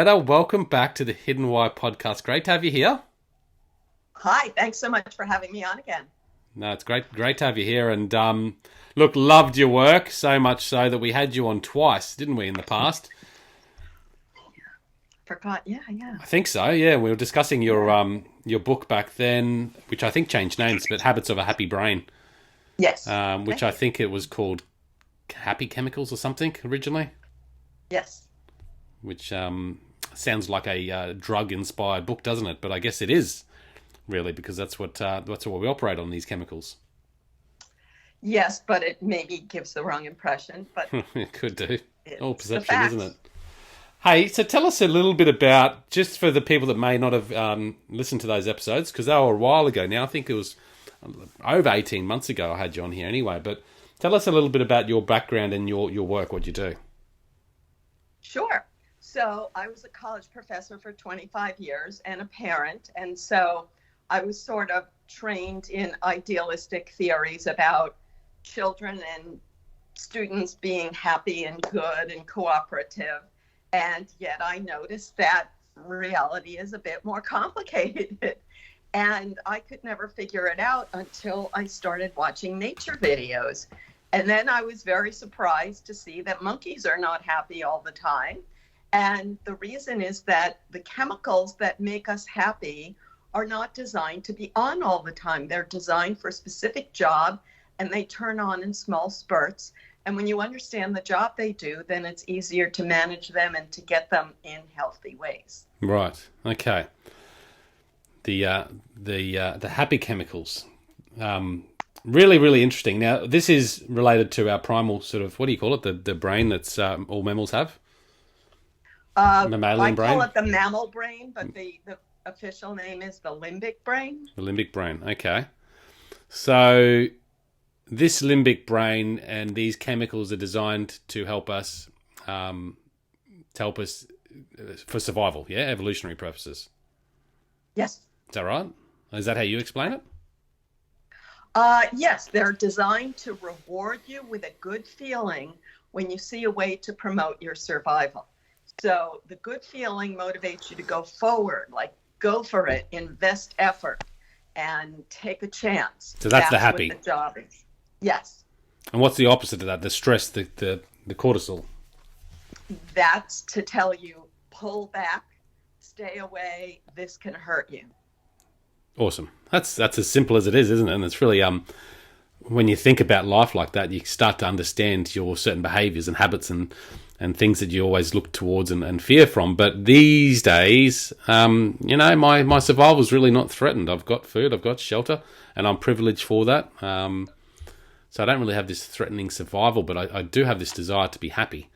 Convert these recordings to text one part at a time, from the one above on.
Loretta, welcome back to the Hidden Why podcast. Great to have you here. Hi, thanks so much for having me on again. No, it's great to have you here. And look, loved your work so much so that we had you on twice, didn't we, in the past? Forgot, yeah. I think so. Yeah, we were discussing your book back then, which I think changed names, but Habits of a Happy Brain. Yes. Which I think it was called Happy Chemicals or something originally. Yes. Which sounds like a drug-inspired book, doesn't it? But I guess it is really, because that's what we operate on, these chemicals. Yes, but it maybe gives the wrong impression. But It could do. All it's the perception, isn't facts. it? Hey, so tell us a little bit about, just for the people that may not have listened to those episodes, because they were a while ago now. I think it was over 18 months ago I had you on here anyway. But tell us a little bit about your background and your work, what you do. Sure. So I was a college professor for 25 years and a parent. And so I was sort of trained in idealistic theories about children and students being happy and good and cooperative. And yet I noticed that reality is a bit more complicated. And I could never figure it out until I started watching nature videos. And then I was very surprised to see that monkeys are not happy all the time. And the reason is that the chemicals that make us happy are not designed to be on all the time. They're designed for a specific job, and they turn on in small spurts. And when you understand the job they do, then it's easier to manage them and to get them in healthy ways. Right. Okay. The happy chemicals. Really, really interesting. Now, this is related to our primal sort of, what do you call it? The brain that's all mammals have? Mammalian I brain? call it the mammal brain, but the official name is the limbic brain. The limbic brain. Okay. So this limbic brain and these chemicals are designed to help us, for survival, yeah? Evolutionary purposes. Yes. Is that right? Is that how you explain it? Yes, they're designed to reward you with a good feeling when you see a way to promote your survival. So the good feeling motivates you to go forward, like go for it, invest effort, and take a chance. So that's the happy. What the job is. Yes. And what's the opposite of that? The stress, the cortisol. That's to tell you, pull back, stay away, this can hurt you. Awesome. That's as simple as it is, isn't it? And it's really when you think about life like that, you start to understand your certain behaviors and habits and things that you always look towards and fear from. But these days, my survival is really not threatened. I've got food, I've got shelter, and I'm privileged for that. So I don't really have this threatening survival, but I do have this desire to be happy.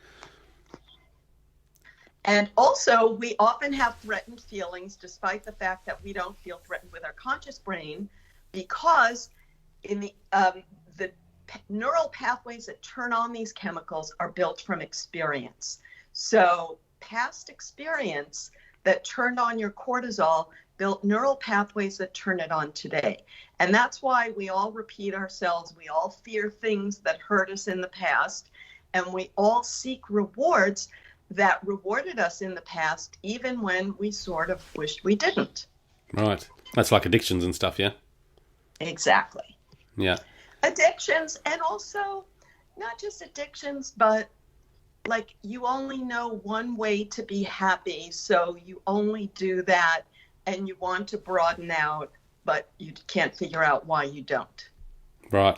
And also, we often have threatened feelings despite the fact that we don't feel threatened with our conscious brain, because in the neural pathways that turn on these chemicals are built from experience. So past experience that turned on your cortisol built neural pathways that turn it on today. And that's why we all repeat ourselves. We all fear things that hurt us in the past, and we all seek rewards that rewarded us in the past, even when we sort of wished we didn't. Right. That's like addictions and stuff, yeah? Exactly. Yeah. Addictions, and also not just addictions, but like you only know one way to be happy, so you only do that, and you want to broaden out, but you can't figure out why you don't. Right.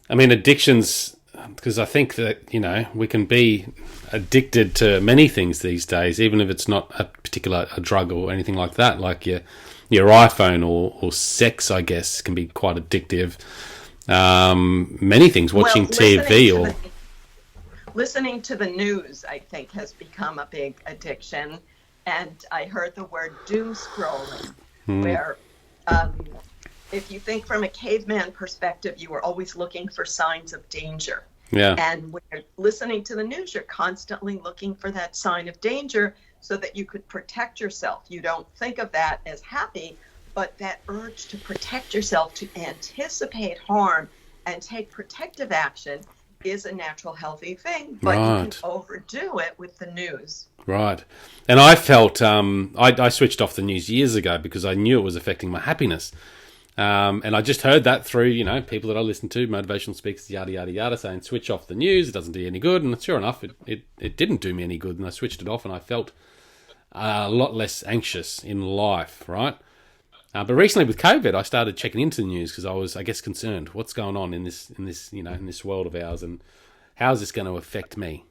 I mean, addictions, because I think that, we can be addicted to many things these days, even if it's not a drug or anything like that, like your iPhone or sex, I guess, can be quite addictive. Many things, watching TV listening to the news, I think, has become a big addiction. And I heard the word doom scrolling, where if you think from a caveman perspective, you were always looking for signs of danger. Yeah. And when you're listening to the news, you're constantly looking for that sign of danger so that you could protect yourself. You don't think of that as happy, but that urge to protect yourself, to anticipate harm and take protective action, is a natural, healthy thing, but you can overdo it with the news. Right. And I felt, I switched off the news years ago because I knew it was affecting my happiness. And I just heard that through, people that I listen to, motivational speakers, yada, yada, yada, saying switch off the news. It doesn't do you any good. And sure enough, it didn't do me any good. And I switched it off and I felt a lot less anxious in life, right? But recently with COVID, I started checking into the news because I was, I guess, concerned. What's going on in this world of ours, and how is this going to affect me?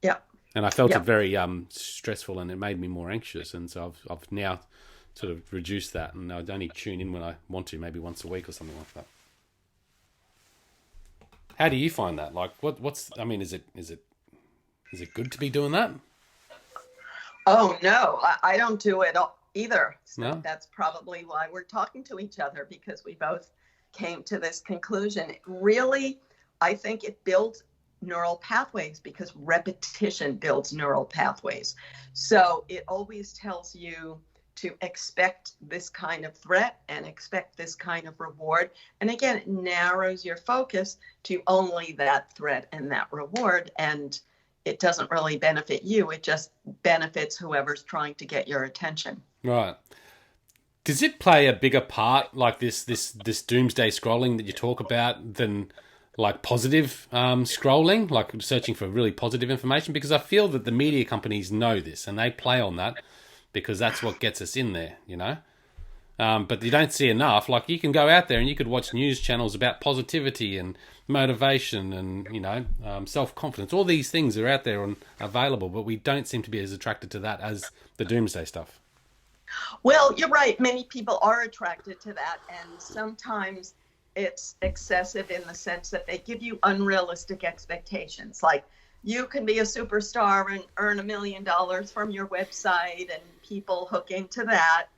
Yeah. And I felt it very stressful, and it made me more anxious. And so I've now sort of reduced that, and I'd only tune in when I want to, maybe once a week or something like that. How do you find that? Like, is it good to be doing that? Oh no, I don't do it either. So no? That's probably why we're talking to each other, because we both came to this conclusion. Really, I think it builds neural pathways because repetition builds neural pathways. So it always tells you to expect this kind of threat and expect this kind of reward. And again, it narrows your focus to only that threat and that reward. And it doesn't really benefit you. It just benefits whoever's trying to get your attention. Right. Does it play a bigger part, like this doomsday scrolling that you talk about, than like positive scrolling, like searching for really positive information? Because I feel that the media companies know this and they play on that because that's what gets us in there, But you don't see enough. Like, you can go out there and you could watch news channels about positivity and motivation and, self-confidence. All these things are out there and available, but we don't seem to be as attracted to that as the doomsday stuff. Well, you're right. Many people are attracted to that. And sometimes it's excessive in the sense that they give you unrealistic expectations. Like, you can be a superstar and earn $1 million from your website, and people hook into that.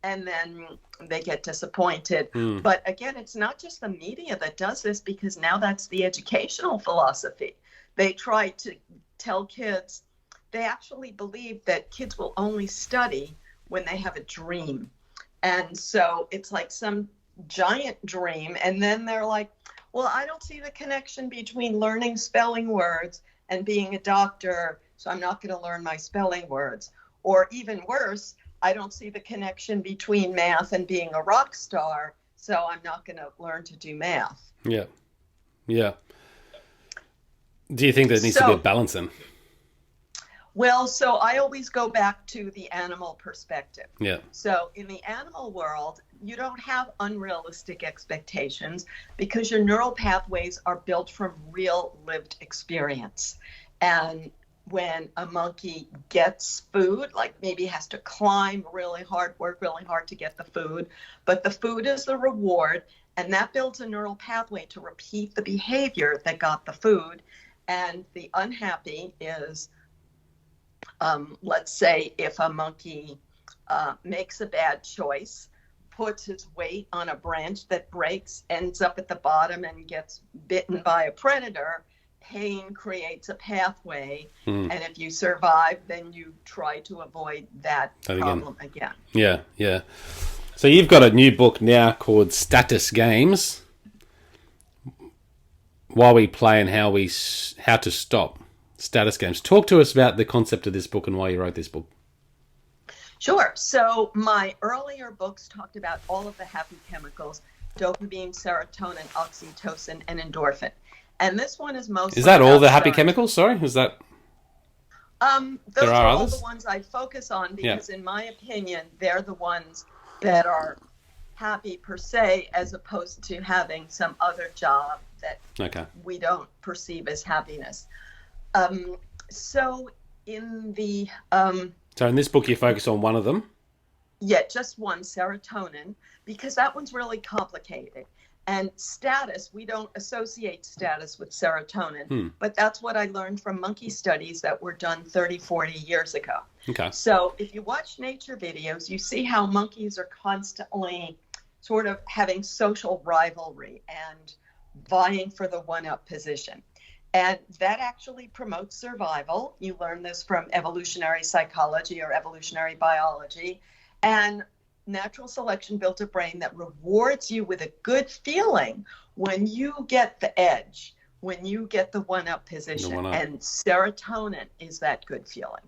And then they get disappointed. But again, it's not just the media that does this, because now that's the educational philosophy. They try to tell kids, they actually believe that kids will only study when they have a dream. And so it's like some giant dream. And then they're like, well, I don't see the connection between learning spelling words and being a doctor, so I'm not going to learn my spelling words. Or even worse, I don't see the connection between math and being a rock star, so I'm not going to learn to do math. Yeah. Yeah. Do you think there needs to be a balance then? Well, so I always go back to the animal perspective. Yeah. So in the animal world, you don't have unrealistic expectations because your neural pathways are built from real lived experience. And when a monkey gets food, like maybe has to climb really hard, work really hard to get the food, but the food is the reward, and that builds a neural pathway to repeat the behavior that got the food. And the unhappy is, let's say if a monkey makes a bad choice, puts his weight on a branch that breaks, ends up at the bottom and gets bitten by a predator, pain creates a pathway, and if you survive, then you try to avoid that problem again. Yeah. So you've got a new book now called Status Games: Why We Play and How to Stop Status Games. Talk to us about the concept of this book and why you wrote this book. Sure. So my earlier books talked about all of the happy chemicals: dopamine, serotonin, oxytocin, and endorphin. And this one is mostly... Is that all the happy chemicals? Sorry, is that... Those are all the ones I focus on because, in my opinion, they're the ones that are happy per se, as opposed to having some other job that we don't perceive as happiness. So in the... So in this book, you focus on one of them? Yeah, just one, serotonin, because that one's really complicated. And status, we don't associate status with serotonin, but that's what I learned from monkey studies that were done 30, 40 years ago. Okay. So if you watch nature videos, you see how monkeys are constantly sort of having social rivalry and vying for the one-up position. And that actually promotes survival. You learn this from evolutionary psychology or evolutionary biology. And natural selection built a brain that rewards you with a good feeling when you get the edge, when you get the one-up position, one-up. and serotonin is that good feeling.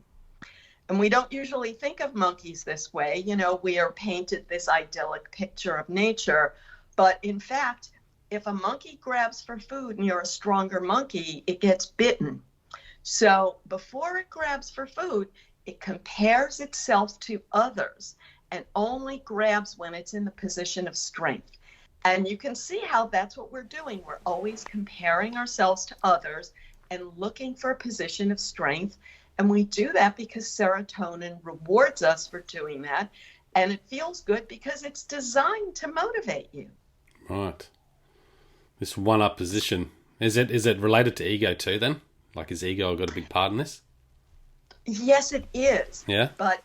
And we don't usually think of monkeys this way. You know, we are painted this idyllic picture of nature. But in fact, if a monkey grabs for food and you're a stronger monkey, it gets bitten. So before it grabs for food, it compares itself to others and only grabs when it's in the position of strength. And you can see how that's what we're doing. We're always comparing ourselves to others and looking for a position of strength. And we do that because serotonin rewards us for doing that. And it feels good because it's designed to motivate you. Right. This one-up position. Is it related to ego too then? Like, is ego got a big part in this? Yes, it is. Yeah. But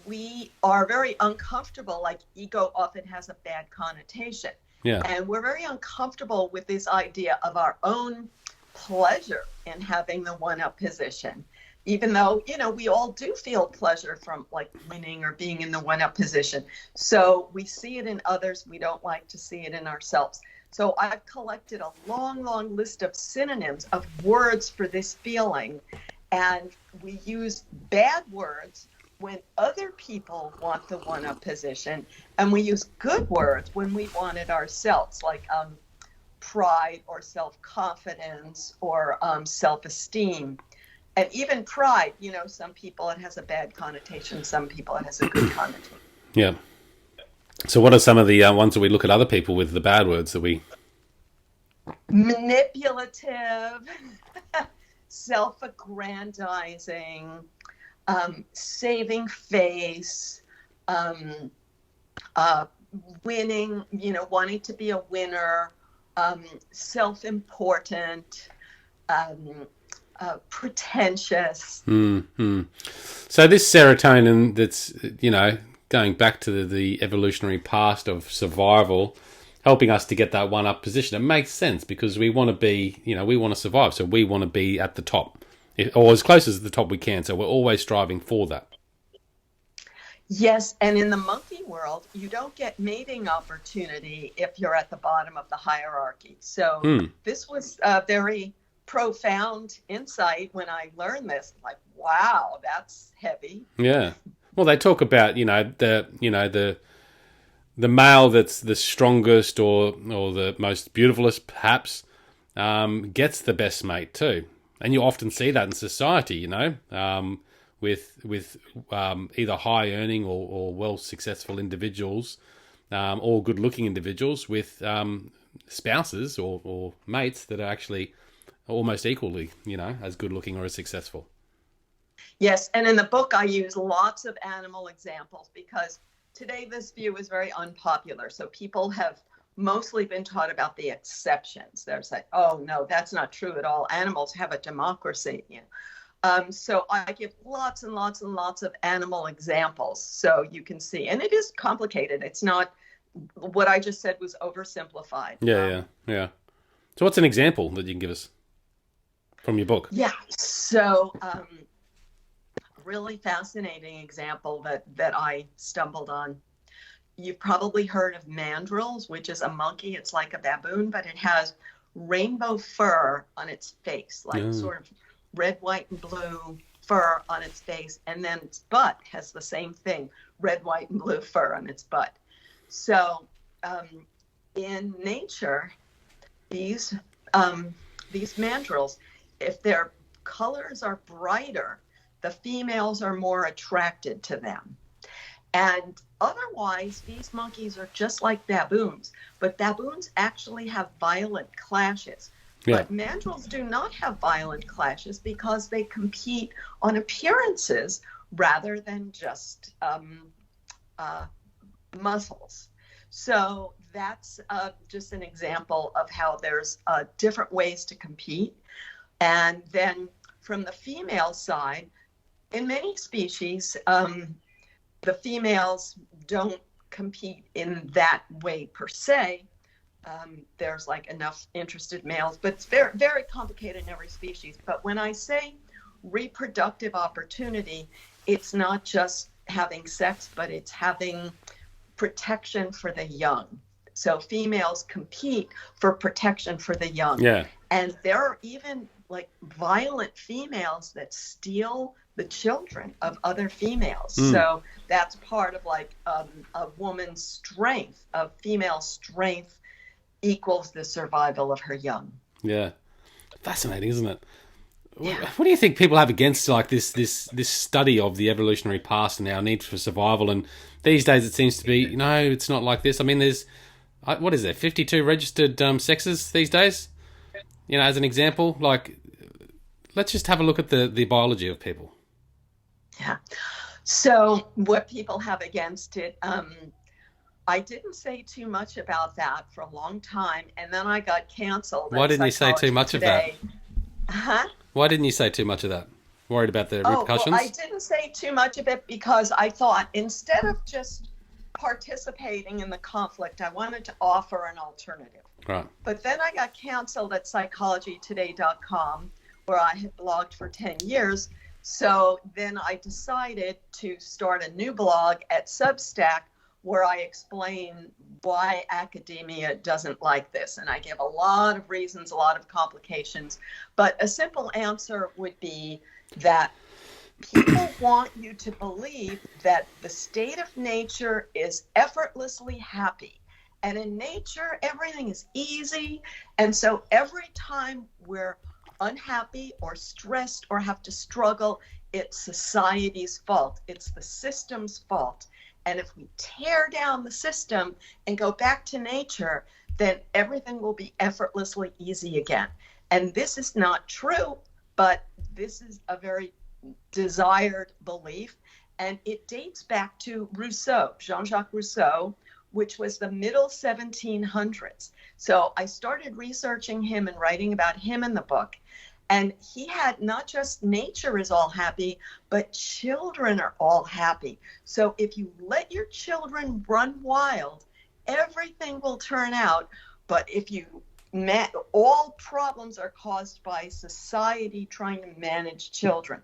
we are very uncomfortable. Like, ego often has a bad connotation. Yeah. And we're very uncomfortable with this idea of our own pleasure in having the one-up position. Even though, you know, we all do feel pleasure from like winning or being in the one-up position. So we see it in others. We don't like to see it in ourselves. So I've collected a long, long list of synonyms of words for this feeling. And we use bad words when other people want the one-up position. And we use good words when we want it ourselves, like pride or self-confidence or self-esteem. And even pride, you know, some people it has a bad connotation, some people it has a good connotation. Yeah. So what are some of the ones that we look at other people with, the bad words that we... Manipulative, self-aggrandizing, saving face, winning, you know, wanting to be a winner, self-important, pretentious. Mm-hmm. So this serotonin that's, you know, going back to the evolutionary past of survival, helping us to get that one-up position, it makes sense because we want to be, you know, we want to survive. So we want to be at the top or as close as the top we can. So we're always striving for that. Yes, and in the monkey world, you don't get mating opportunity if you're at the bottom of the hierarchy. So this was a very profound insight when I learned this. Like, wow, that's heavy. Yeah. Well, they talk about, the male that's the strongest or the most beautifulest, perhaps, gets the best mate too. And you often see that in society, you know, with either high earning or well successful individuals, or good looking individuals with spouses or mates that are actually almost equally, you know, as good looking or as successful. Yes, and in the book I use lots of animal examples because today this view is very unpopular. So people have mostly been taught about the exceptions. They're saying, oh, no, that's not true at all. Animals have a democracy. You know? So I give lots and lots and lots of animal examples so you can see. And it is complicated. It's not what I just said was oversimplified. Yeah. So what's an example that you can give us from your book? Yeah, so really fascinating example that I stumbled on. You've probably heard of mandrills, which is a monkey. It's like a baboon, but it has rainbow fur on its face, like sort of red, white, and blue fur on its face. And then its butt has the same thing, red, white, and blue fur on its butt. So in nature, these mandrills, if their colors are brighter, the females are more attracted to them. And otherwise, these monkeys are just like baboons, but baboons actually have violent clashes. Yeah. But mandrills do not have violent clashes because they compete on appearances rather than just muscles. So that's just an example of how there's different ways to compete. And then from the female side, in many species, the females don't compete in that way per se. There's like enough interested males, but it's very, very complicated in every species. But when I say reproductive opportunity, it's not just having sex, but it's having protection for the young. So females compete for protection for the young. Yeah. And there are even like violent females that steal the children of other females. So that's part of like a woman's strength, of female strength equals the survival of her young. Yeah. Fascinating, isn't it? Yeah. What do you think people have against like this study of the evolutionary past and our need for survival? And these days it seems to be, no, it's not like this. I mean, there's, what is there, 52 registered sexes these days? You know, as an example, like, let's just have a look at the biology of people. Yeah. So what people have against it, I didn't say too much about that for a long time, and then I got canceled. Why didn't you say too much of that? Huh? Why didn't you say too much of that? Worried about the repercussions? Well, I didn't say too much of it because I thought instead of just participating in the conflict, I wanted to offer an alternative. Right. But then I got canceled at psychologytoday.com, where I had blogged for 10 years. So then I decided to start a new blog at Substack, where I explain why academia doesn't like this. And I give a lot of reasons, a lot of complications. But a simple answer would be that people want you to believe that the state of nature is effortlessly happy. And in nature, everything is easy. And so every time we're unhappy or stressed or have to struggle, it's society's fault. It's the system's fault. And if we tear down the system and go back to nature, then everything will be effortlessly easy again. And this is not true, but this is a very desired belief. And it dates back to Rousseau, Jean-Jacques Rousseau, which was the middle 1700s. So I started researching him and writing about him in the book. And he had not just nature is all happy, but children are all happy. So if you let your children run wild, everything will turn out. But if you all problems are caused by society trying to manage children.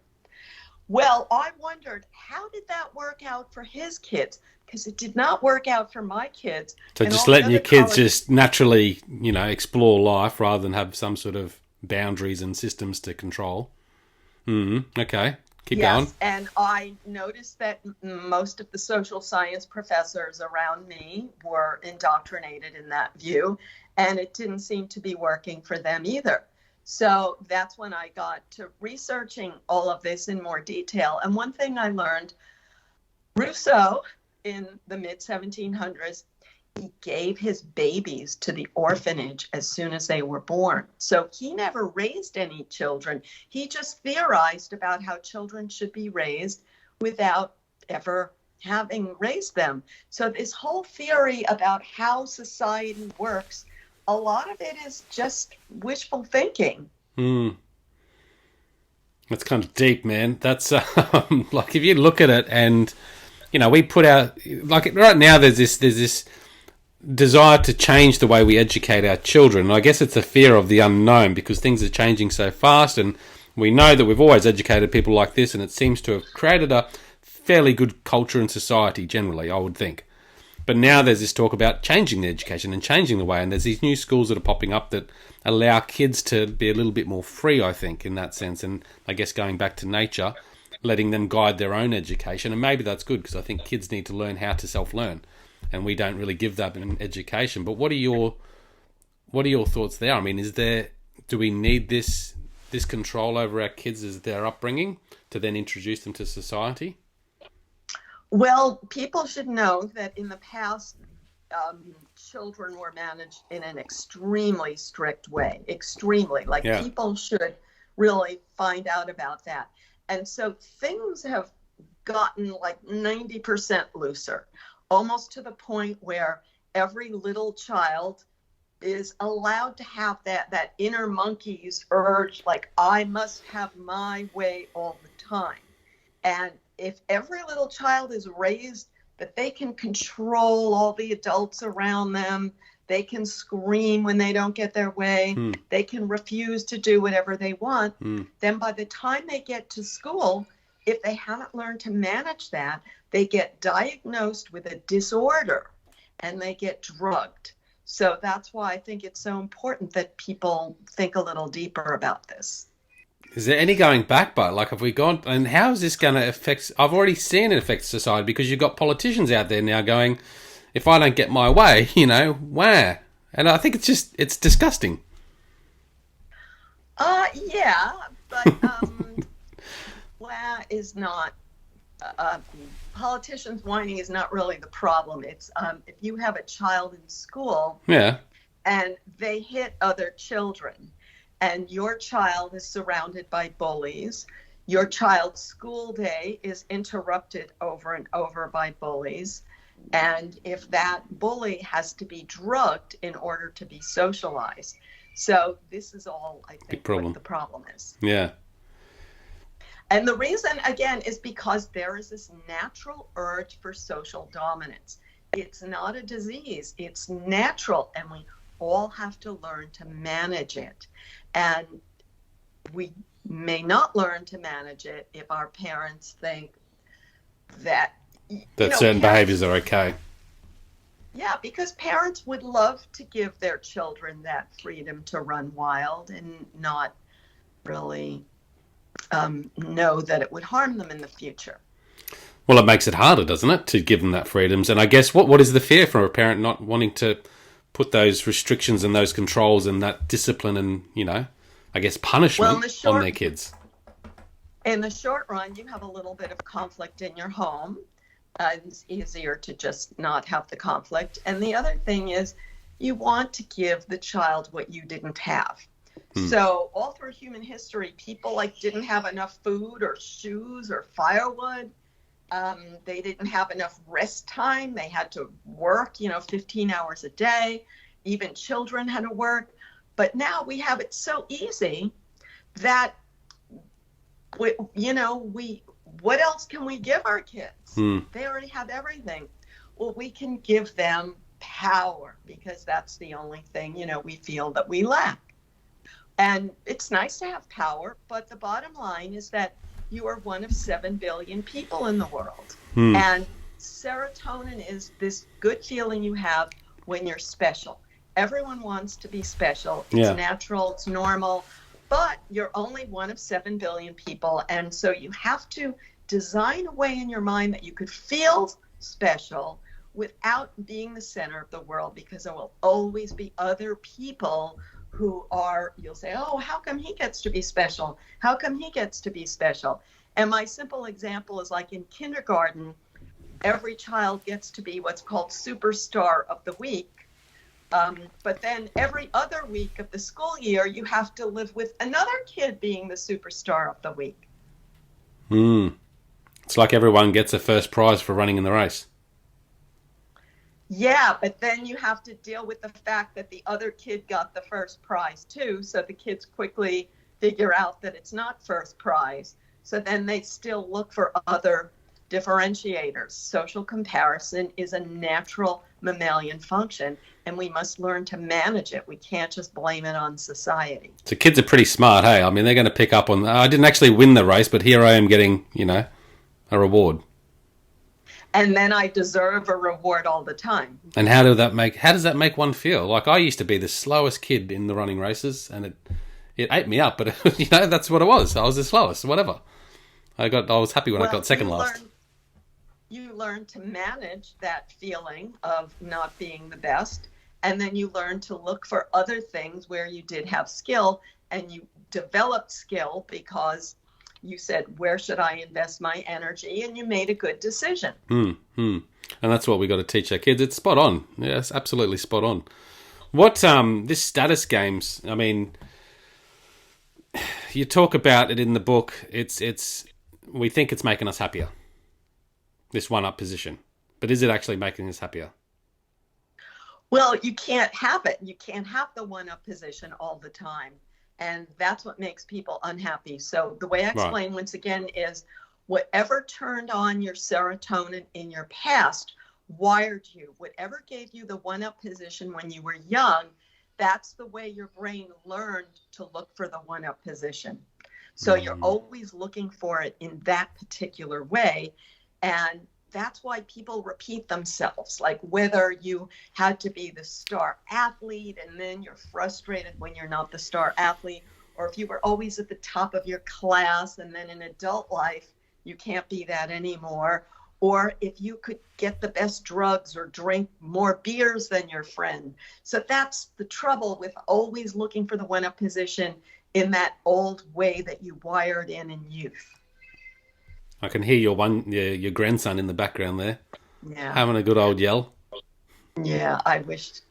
Well, I wondered, how did that work out for his kids? Because it did not work out for my kids. So just letting your kids just naturally, you know, explore life rather than have some sort of boundaries and systems to control. Okay, keep going. Yes, and I noticed that most of the social science professors around me were indoctrinated in that view, and it didn't seem to be working for them either. So that's when I got to researching all of this in more detail. And one thing I learned, Rousseau in the mid-1700s, he gave his babies to the orphanage as soon as they were born. So he never raised any children. He just theorized about how children should be raised without ever having raised them. So this whole theory about how society works, a lot of it is just wishful thinking. That's kind of deep, man. That's like if you look at it and, you know, we put our, like right now there's this desire to change the way we educate our children. And I guess it's a fear of the unknown because things are changing so fast, and we know that we've always educated people like this, and it seems to have created a fairly good culture in society generally, I would think. But now there's this talk about changing the education and changing the way, and there's these new schools that are popping up that allow kids to be a little bit more free, I think, in that sense. And I guess going back to nature, letting them guide their own education. And maybe that's good because I think kids need to learn how to self-learn. And we don't really give that in education. But what are your thoughts there? I mean, do we need this control over our kids as their upbringing to then introduce them to society? Well, people should know that in the past, children were managed in an extremely strict way. Extremely. People should really find out about that. And so things have gotten like 90% looser, almost to the point where every little child is allowed to have that inner monkey's urge, like, I must have my way all the time. And if every little child is raised that they can control all the adults around them, they can scream when they don't get their way, they can refuse to do whatever they want, then by the time they get to school, if they haven't learned to manage that, they get diagnosed with a disorder and they get drugged. So that's why I think it's so important that people think a little deeper about this. Is there any going back, but like, have we gone, and how is this going to affect, I've already seen it affect society, because you've got politicians out there now going, if I don't get my way, where? And I think it's disgusting. Yeah, but where is not, politicians whining is not really the problem. It's if you have a child in school, Yeah. and they hit other children, and your child is surrounded by bullies, your child's school day is interrupted over and over by bullies, and if that bully has to be drugged in order to be socialized. So this is all, I think, what the problem is. Yeah. And the reason, again, is because there is this natural urge for social dominance. It's not a disease. It's natural, and we all have to learn to manage it. And we may not learn to manage it if our parents think that certain behaviors are okay. Yeah, because parents would love to give their children that freedom to run wild and not really know that it would harm them in the future. Well, it makes it harder, doesn't it, to give them that freedoms? And I guess what is the fear from a parent not wanting to put those restrictions and those controls and that discipline and, I guess punishment on their kids? In the short run, you have a little bit of conflict in your home. It's easier to just not have the conflict. And the other thing is you want to give the child what you didn't have. So all through human history, people didn't have enough food or shoes or firewood. They didn't have enough rest time. They had to work, 15 hours a day. Even children had to work. But now we have it so easy that, what else can we give our kids? They already have everything. Well, we can give them power, because that's the only thing, we feel that we lack. And it's nice to have power, but the bottom line is that you are one of 7 billion people in the world. And serotonin is this good feeling you have when you're special. Everyone wants to be special. It's natural, it's normal, but you're only one of 7 billion people. And so you have to design a way in your mind that you could feel special without being the center of the world, because there will always be other people who you'll say, oh, how come he gets to be special? How come he gets to be special? And my simple example is like in kindergarten, every child gets to be what's called superstar of the week. But then every other week of the school year, you have to live with another kid being the superstar of the week. It's like everyone gets a first prize for running in the race. Yeah, but then you have to deal with the fact that the other kid got the first prize too. So the kids quickly figure out that it's not first prize. So then they still look for other differentiators. Social comparison is a natural mammalian function, and we must learn to manage it. We can't just blame it on society. So kids are pretty smart, hey? I mean, they're going to pick up on, I didn't actually win the race, but here I am getting, a reward. And then I deserve a reward all the time. And how does that make one feel? Like, I used to be the slowest kid in the running races, and it ate me up, but that's what it was. I was the slowest, whatever. I was happy when I got second last. You learn to manage that feeling of not being the best, and then you learn to look for other things where you did have skill, and you developed skill because you said, where should I invest my energy? And you made a good decision. And that's what we got to teach our kids. It's spot on. Yes, absolutely spot on. What, this status games, I mean, you talk about it in the book. We think it's making us happier, this one-up position. But is it actually making us happier? Well, you can't have it. You can't have the one-up position all the time. And that's what makes people unhappy. So the way I explain, once again, is whatever turned on your serotonin in your past wired you. Whatever gave you the one-up position when you were young, that's the way your brain learned to look for the one-up position. So you're always looking for it in that particular way. And that's why people repeat themselves. Like whether you had to be the star athlete and then you're frustrated when you're not the star athlete, or if you were always at the top of your class and then in adult life, you can't be that anymore. Or if you could get the best drugs or drink more beers than your friend. So that's the trouble with always looking for the one-up position in that old way that you wired in youth. I can hear your grandson in the background there, having a good old yell. Yeah, I wished.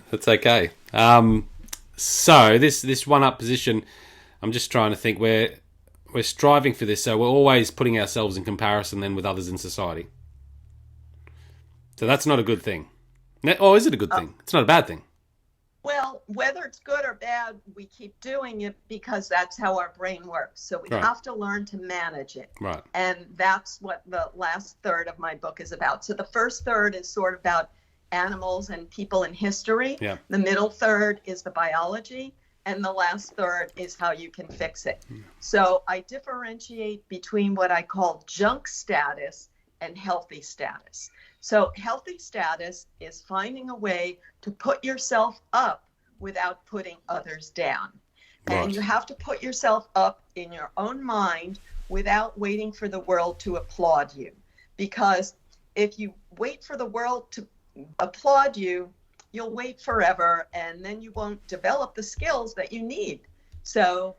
That's okay. So this one-up position, I'm just trying to think. We're striving for this, so we're always putting ourselves in comparison then with others in society. So that's not a good thing. Or is it a good thing? It's not a bad thing. Well, whether it's good or bad, we keep doing it because that's how our brain works. So we have to learn to manage it. Right. And that's what the last third of my book is about. So the first third is sort of about animals and people in history. Yeah. The middle third is the biology. And the last third is how you can fix it. So I differentiate between what I call junk status and healthy status. So healthy status is finding a way to put yourself up without putting others down. Right. And you have to put yourself up in your own mind without waiting for the world to applaud you. Because if you wait for the world to applaud you, you'll wait forever and then you won't develop the skills that you need. So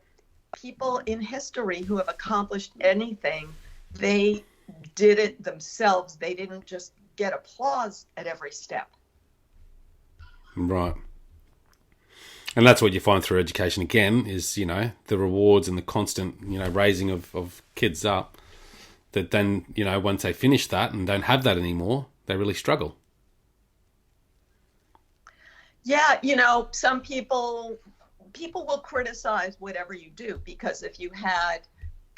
people in history who have accomplished anything, they did it themselves. They didn't just get applause at every step. Right. And that's what you find through education again is, the rewards and the constant, raising of kids up, that then, once they finish that and don't have that anymore, they really struggle. Yeah, some people will criticize whatever you do, because if you had,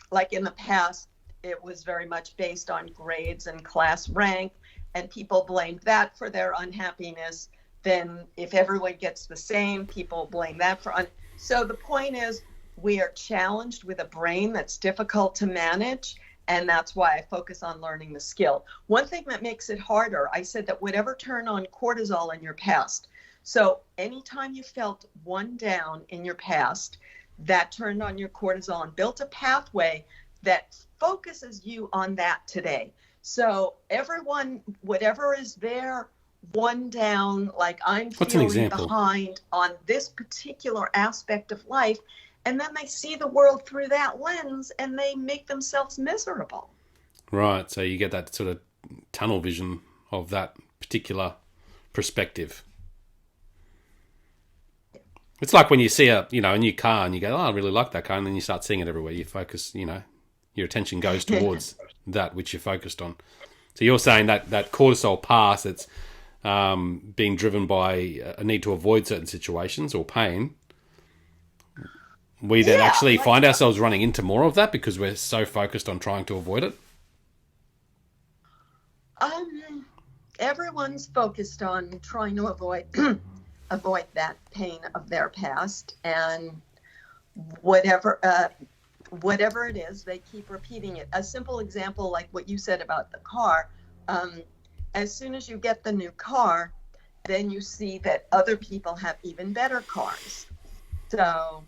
like in the past, it was very much based on grades and class rank, and people blamed that for their unhappiness. Then if everyone gets the same, people blame that for So the point is, we are challenged with a brain that's difficult to manage, and that's why I focus on learning the skill. One thing that makes it harder, I said that whatever turned on cortisol in your past. So anytime you felt one down in your past, that turned on your cortisol and built a pathway that focuses you on that today. So everyone, whatever is there, one down, like I'm feeling behind on this particular aspect of life, and then they see the world through that lens and they make themselves miserable. Right. So you get that sort of tunnel vision of that particular perspective. It's like when you see a new car and you go, oh, I really like that car, and then you start seeing it everywhere. You focus, your attention goes towards that which you're focused on. So you're saying that cortisol pass that's being driven by a need to avoid certain situations or pain, we then actually find ourselves running into more of that because we're so focused on trying to avoid it? Everyone's focused on trying to avoid that pain of their past, and whatever it is, they keep repeating it. A simple example, like what you said about the car, as soon as you get the new car, then you see that other people have even better cars. So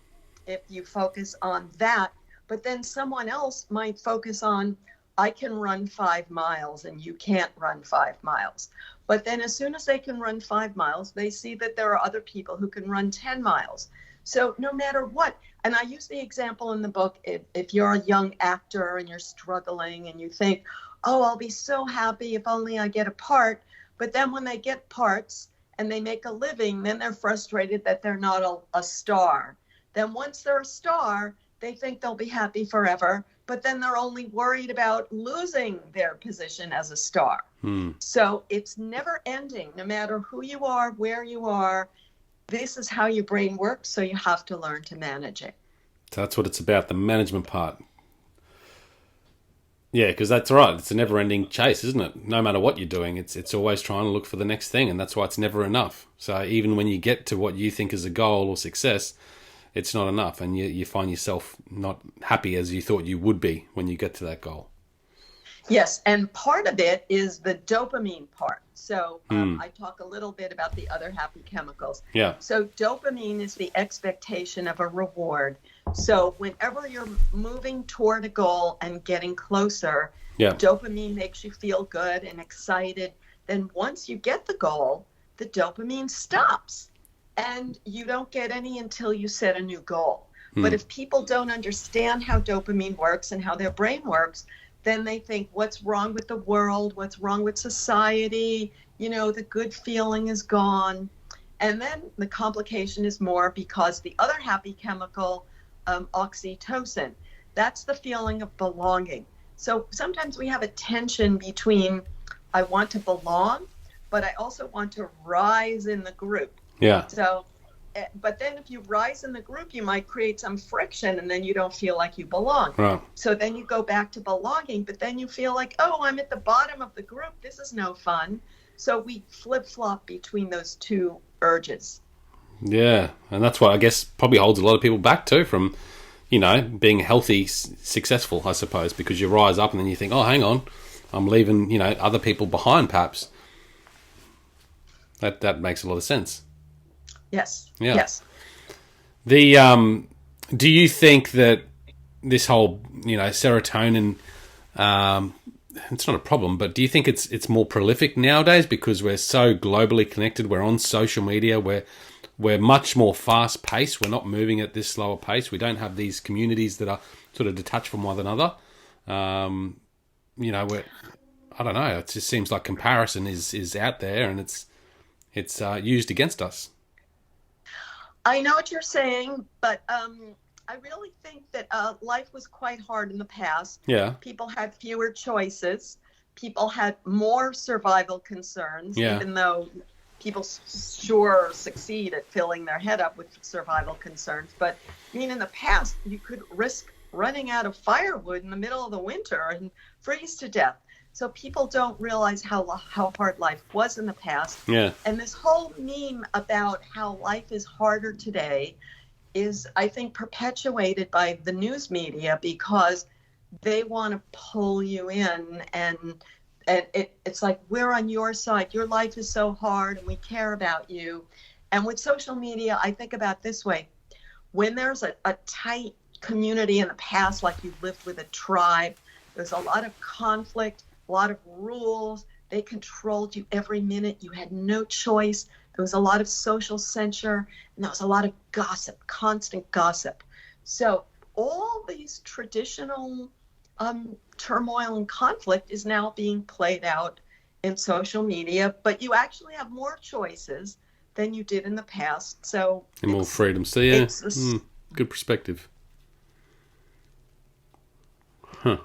if you focus on that, but then someone else might focus on, I can run 5 miles and you can't run 5 miles. But then as soon as they can run 5 miles, they see that there are other people who can run 10 miles. So no matter what, and I use the example in the book, if you're a young actor and you're struggling and you think, oh, I'll be so happy if only I get a part. But then when they get parts and they make a living, then they're frustrated that they're not a star. Then once they're a star, they think they'll be happy forever, but then they're only worried about losing their position as a star. So it's never ending, no matter who you are, where you are. This is how your brain works, so you have to learn to manage it. So that's what it's about, the management part. Yeah, because that's right. It's a never-ending chase, isn't it? No matter what you're doing, it's always trying to look for the next thing, and that's why it's never enough. So even when you get to what you think is a goal or success, it's not enough, and you find yourself not happy as you thought you would be when you get to that goal. Yes, and part of it is the dopamine part. So I talk a little bit about the other happy chemicals. Yeah. So dopamine is the expectation of a reward. So whenever you're moving toward a goal and getting closer, dopamine makes you feel good and excited. Then once you get the goal, the dopamine stops, and you don't get any until you set a new goal. But if people don't understand how dopamine works and how their brain works, then they think, what's wrong with the world? What's wrong with society? You know, the good feeling is gone. And then the complication is more because the other happy chemical, oxytocin, that's the feeling of belonging. So sometimes we have a tension between, I want to belong, but I also want to rise in the group. Yeah. So, but then if you rise in the group, you might create some friction, and then you don't feel like you belong. Right. So then you go back to belonging, but then you feel like, oh, I'm at the bottom of the group. This is no fun. So we flip-flop between those two urges. Yeah, and that's what I guess probably holds a lot of people back too from, you know, being healthy, successful, I suppose, because you rise up and then you think, oh, hang on, I'm leaving, you know, other people behind perhaps. That makes a lot of sense. Yes. Yeah. Yes. Do you think that this whole, you know, serotonin, it's not a problem, but do you think it's more prolific nowadays because we're so globally connected? We're on social media. We're much more fast paced. We're not moving at this slower pace. We don't have these communities that are sort of detached from one another. You know, I don't know. It just seems like comparison is out there, and it's used against us. I know what you're saying, but I really think that life was quite hard in the past. Yeah. People had fewer choices. People had more survival concerns, even though people sure succeed at filling their head up with survival concerns. But I mean, in the past, you could risk running out of firewood in the middle of the winter and freeze to death. So people don't realize how hard life was in the past. Yeah. And this whole meme about how life is harder today is, I think, perpetuated by the news media because they want to pull you in, and it's like, we're on your side. Your life is so hard and we care about you. And with social media, I think about this way. When there's a tight community in the past, like you lived with a tribe, there's a lot of conflict, a lot of rules. They controlled you every minute. You had no choice. There was a lot of social censure, and there was a lot of gossip, constant gossip. So all these traditional turmoil and conflict is now being played out in social media, but you actually have more choices than you did in the past. So and more freedom. So yeah, good perspective. Huh.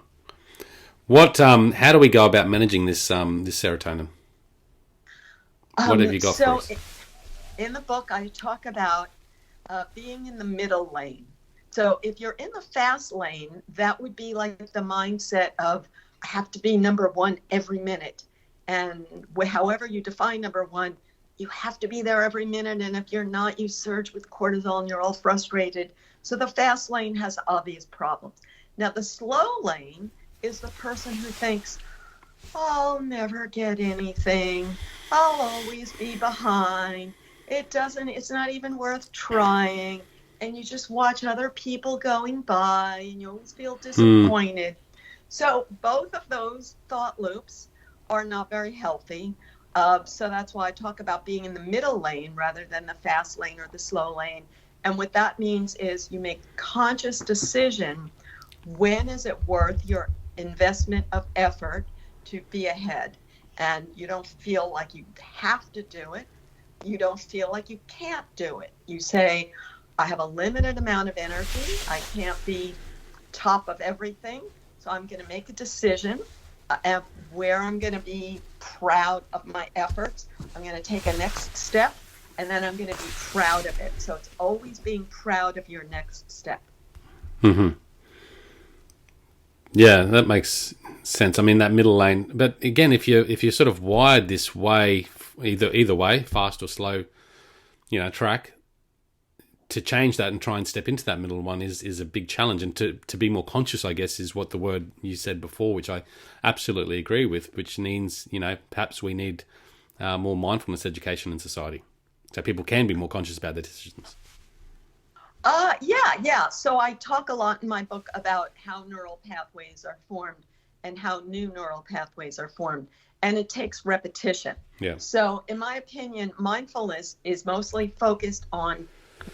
What? How do we go about managing this serotonin? What have you got for us? In the book, I talk about being in the middle lane. So if you're in the fast lane, that would be like the mindset of, I have to be number one every minute. And however you define number one, you have to be there every minute. And if you're not, you surge with cortisol and you're all frustrated. So the fast lane has obvious problems. Now, the slow lane is the person who thinks, I'll never get anything. I'll always be behind. It's not even worth trying. And you just watch other people going by and you always feel disappointed. So both of those thought loops are not very healthy. So that's why I talk about being in the middle lane rather than the fast lane or the slow lane. And what that means is you make conscious decision. When is it worth your investment of effort to be ahead? And you don't feel like you have to do it. You don't feel like you can't do it. You say, I have a limited amount of energy. I can't be top of everything. So I'm going to make a decision where I'm going to be proud of my efforts. I'm going to take a next step, and then I'm going to be proud of it. So it's always being proud of your next step. Mm-hmm. Yeah, that makes sense. I mean, that middle lane. But again, if you're sort of wired this way, either way, fast or slow, track, to change that and try and step into that middle one is a big challenge. And to be more conscious, I guess, is what the word you said before, which I absolutely agree with, which means, perhaps we need more mindfulness education in society so people can be more conscious about their decisions. Yeah. So I talk a lot in my book about how neural pathways are formed and how new neural pathways are formed. And it takes repetition. Yeah. So in my opinion, mindfulness is mostly focused on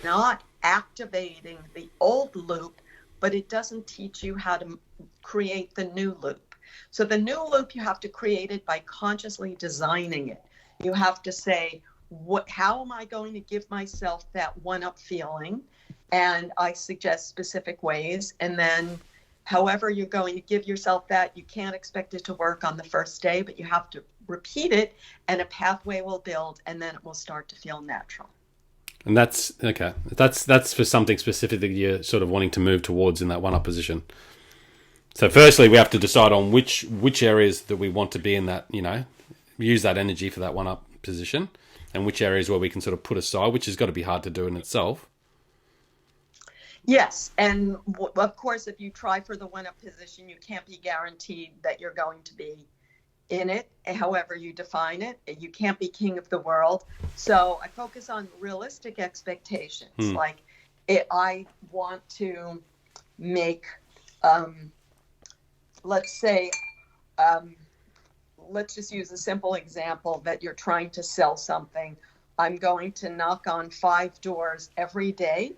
not activating the old loop, but it doesn't teach you how to create the new loop. So the new loop, you have to create it by consciously designing it. You have to say, how am I going to give myself that one-up feeling? And I suggest specific ways. And then however you're going to give yourself that, you can't expect it to work on the first day, but you have to repeat it and a pathway will build and then it will start to feel natural. And that's okay. That's for something specific that you're sort of wanting to move towards in that one-up position. So firstly, we have to decide on which areas that we want to be in that, use that energy for that one-up position, and which areas where we can sort of put aside, which has got to be hard to do in itself. Yes, and of course, if you try for the one-up position, you can't be guaranteed that you're going to be in it, however you define it. You can't be king of the world. So I focus on realistic expectations. Like I want to make, let's say, let's just use a simple example that you're trying to sell something. I'm going to knock on 5 doors every day.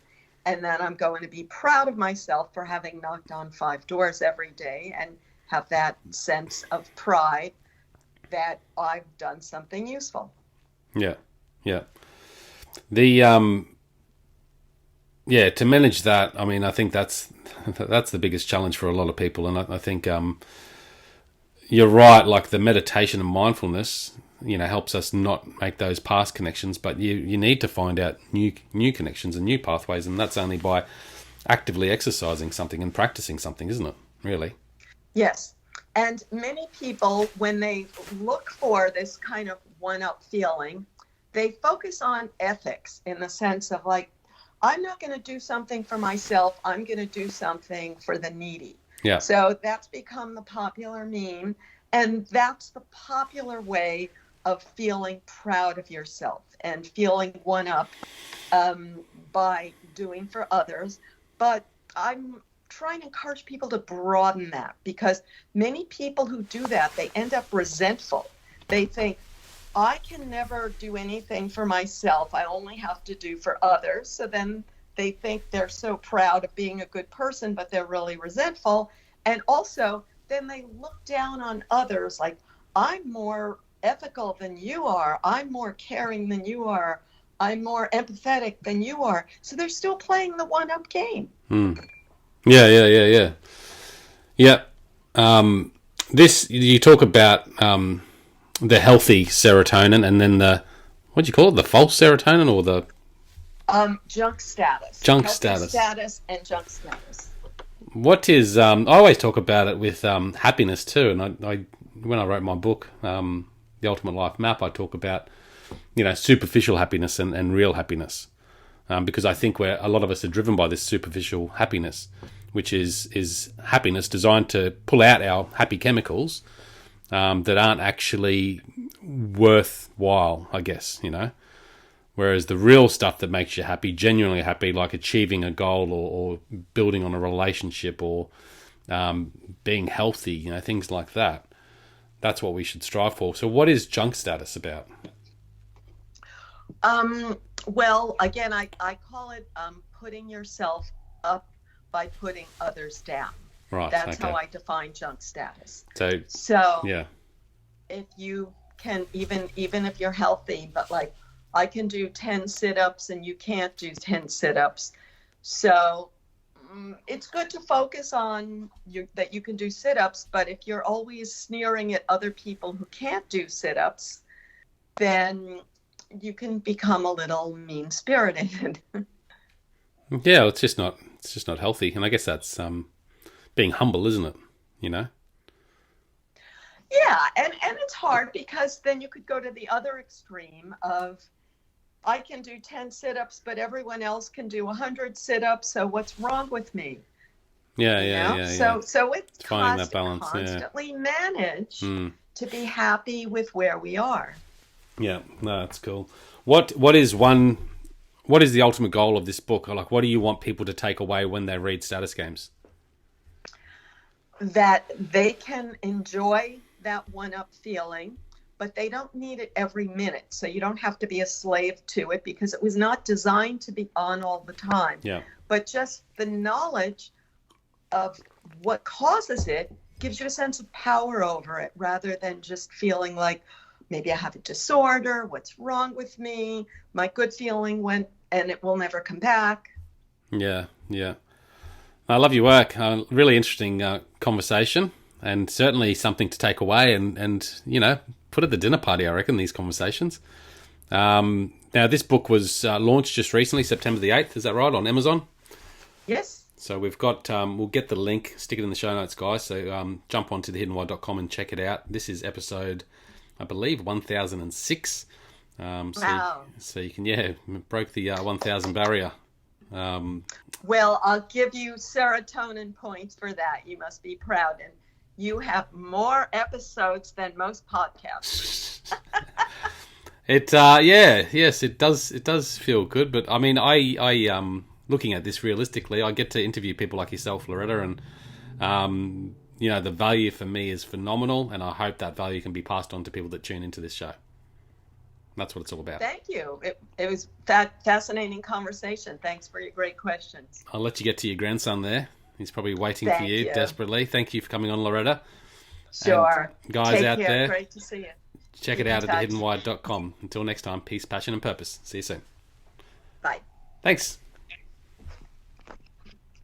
And then I'm going to be proud of myself for having knocked on 5 doors every day and have that sense of pride that I've done something useful. Yeah. The to manage that, I mean, I think that's the biggest challenge for a lot of people, and I think you're right. Like the meditation and mindfulness, helps us not make those past connections, but you need to find out new connections and new pathways, and that's only by actively exercising something and practicing something, isn't it? Really? Yes. And many people, when they look for this kind of one-up feeling, they focus on ethics in the sense of like, I'm not going to do something for myself, I'm going to do something for the needy. Yeah. So that's become the popular meme, and that's the popular way of feeling proud of yourself and feeling one up by doing for others. But I'm trying to encourage people to broaden that, because many people who do that, they end up resentful. They think, I can never do anything for myself. I only have to do for others. So then they think they're so proud of being a good person, but they're really resentful. And also, then they look down on others like, I'm more ethical than you are. I'm more caring than you are. I'm more empathetic than you are. So they're still playing the one-up game. Yeah. This, you talk about the healthy serotonin and then what do you call it? The false serotonin or the... Junk status. Junk healthy status. Status and junk status. What is... I always talk about it with happiness too. And I when I wrote my book, The Ultimate Life Map, I talk about, superficial happiness and real happiness. Because I think a lot of us are driven by this superficial happiness, which is happiness designed to pull out our happy chemicals that aren't actually worthwhile, I guess, Whereas the real stuff that makes you happy, genuinely happy, like achieving a goal or building on a relationship or being healthy, things like that. That's what we should strive for. So what is junk status about? Well, again, I call it putting yourself up by putting others down. Right. That's okay. how I define junk status. So yeah. If you can, even if you're healthy, but like I can do 10 sit-ups and you can't do 10 sit-ups. So it's good to focus on that you can do sit-ups, but if you're always sneering at other people who can't do sit-ups, then you can become a little mean-spirited. Yeah, it's just not healthy, and I guess that's being humble, isn't it? Yeah, and it's hard because then you could go to the other extreme of I can do 10 sit-ups, but everyone else can do 100 sit-ups. So what's wrong with me? So it's finding that balance, constantly manage Mm. to be happy with where we are. Yeah, no, that's cool. What is the ultimate goal of this book? Or like, what do you want people to take away when they read Status Games? That they can enjoy that one-up feeling, but they don't need it every minute. So you don't have to be a slave to it, because it was not designed to be on all the time. Yeah. But just the knowledge of what causes it gives you a sense of power over it, rather than just feeling like, maybe I have a disorder, what's wrong with me? My good feeling went and it will never come back. Yeah. I love your work. Really interesting conversation, and certainly something to take away and put at the dinner party, I reckon, these conversations. Now, this book was launched just recently, September the 8th. Is that right, on Amazon? Yes. So we've got, we'll get the link, stick it in the show notes, guys. So jump onto thehiddenwhy.com and check it out. This is episode, I believe, 1006. Wow. So you can, broke the 1000 barrier. Well, I'll give you serotonin points for that. You must be proud. And you have more episodes than most podcasts. Yes, it does feel good. But I mean, I looking at this realistically, I get to interview people like yourself, Loretta, and the value for me is phenomenal, and I hope that value can be passed on to people that tune into this show. That's what it's all about. Thank you. It was that fascinating conversation. Thanks for your great questions. I'll let you get to your grandson there. He's probably waiting for you desperately. Thank you for coming on, Loretta. Sure. And guys Take out care. there, Great to see you. Check it out at thehiddenwhy.com. Until next time, peace, passion, and purpose. See you soon. Bye. Thanks.